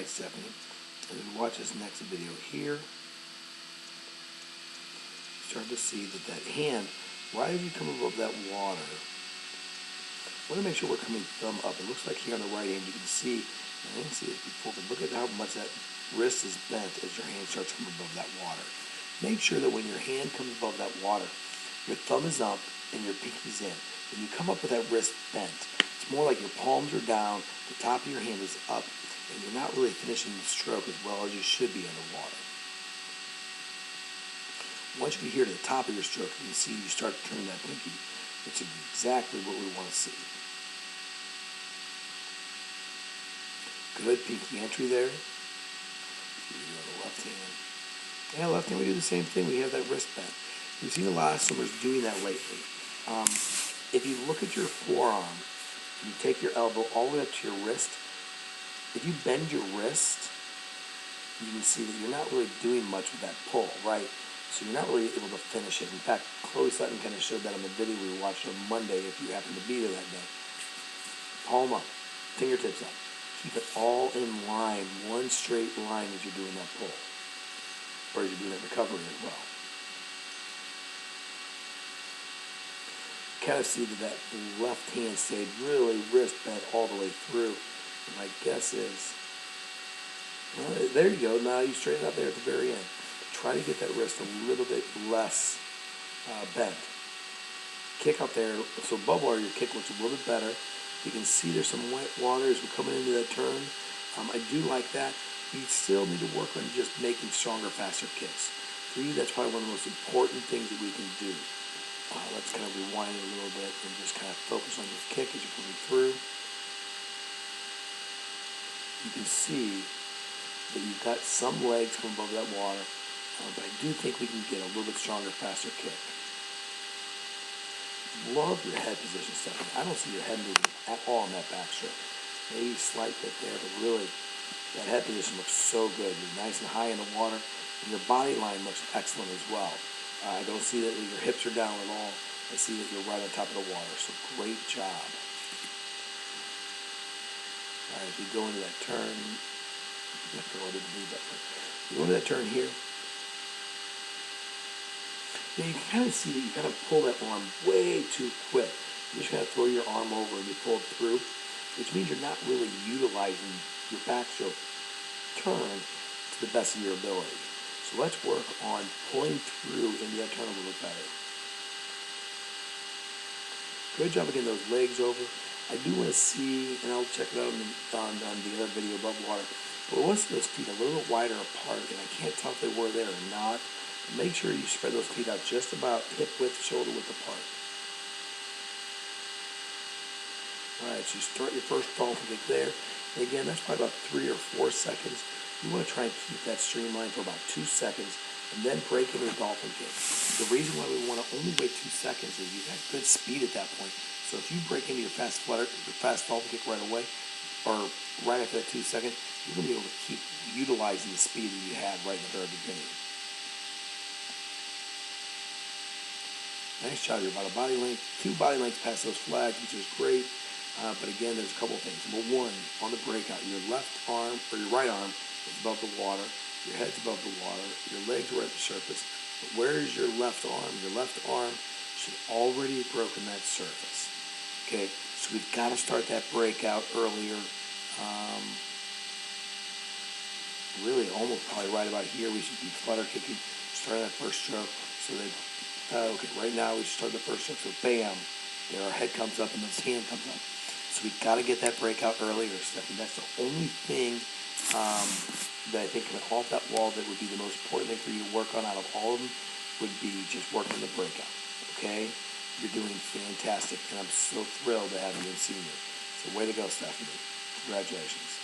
Stephanie. As we watch this next video here, start to see that hand, right as you come above that water, I want to make sure we're coming thumb up. It looks like here on the right hand you can see, I didn't see this before, but look at how much that wrist is bent as your hand starts to come above that water. Make sure that when your hand comes above that water, your thumb is up and your pinky's in. When you come up with that wrist bent, it's more like your palms are down, the top of your hand is up, and you're not really finishing the stroke as well as you should be underwater. Once you get here to the top of your stroke, you can see you start to turn that pinky. It's exactly what we want to see. Good pinky entry there. You go to the left hand. Yeah, left hand we do the same thing. We have that wrist bent. We've seen a lot of swimmers doing that lately. If you look at your forearm, you take your elbow all the way up to your wrist. If you bend your wrist, you can see that you're not really doing much with that pull, right? So you're not really able to finish it. In fact, Chloe Sutton kind of showed that on the video we watched on Monday if you happen to be there that day. Palm up, fingertips up. Keep it all in line, one straight line as you're doing that pull. Or as you're doing that recovery as well. Kind of see that left hand stayed really wrist bent all the way through. And my guess is, well, there you go. Now you straighten up there at the very end. Try to get that wrist a little bit less bent. Kick up there. So above water, your kick looks a little bit better. You can see there's some white water as we're coming into that turn. I do like that. You still need to work on just making stronger, faster kicks. For you, that's probably one of the most important things that we can do. Let's kind of rewind it a little bit and just kind of focus on your kick as you're coming through. You can see that you've got some legs coming above that water, but I do think we can get a little bit stronger, faster kick. Love your head position, Stephanie. I don't see your head moving at all in that backstroke. Maybe slight bit there, but really, that head position looks so good. You're nice and high in the water, and your body line looks excellent as well. I don't see that your hips are down at all. I see that you're right on top of the water, so great job. All right, as we go into that turn, you go into that turn here. Now you can kind of see that you kind of pull that arm way too quick. You just kind of throw your arm over and you pull it through, which means you're not really utilizing your backstroke turn to the best of your ability. So let's work on pulling through into that turn a little bit better. Good job of getting those legs over. I do want to see, and I'll check it out on the other video above water, but I want to see those feet a little bit wider apart, and I can't tell if they were there or not. Make sure you spread those feet out just about hip width, shoulder width apart. All right, so you start your first dolphin kick there. And again, that's probably about 3 or 4 seconds. You want to try and keep that streamline for about 2 seconds and then break into the dolphin kick. The reason why we want to only wait 2 seconds is you've got good speed at that point. So if you break into your fast dolphin kick right away, or right after that 2 seconds, you're going to be able to keep utilizing the speed that you had right in the very beginning. Nice job. You're about a body length, 2 body lengths past those flags, which is great. But again, there's a couple of things. Number one, on the breakout, your left arm or your right arm is above the water. Your head's above the water. Your legs are at the surface. But where is your left arm? Your left arm should already have broken that surface. Okay, so we've got to start that breakout earlier. Really, almost probably right about here. We should be flutter kicking, starting that first stroke. So they. Okay, right now we start the first stroke, so bam, there our head comes up and this hand comes up. So we've got to get that breakout earlier, Stephanie. That's the only thing that I think coming off that wall that would be the most important thing for you to work on out of all of them would be just working the breakout, okay? You're doing fantastic, and I'm so thrilled to have you in senior. So way to go, Stephanie. Congratulations.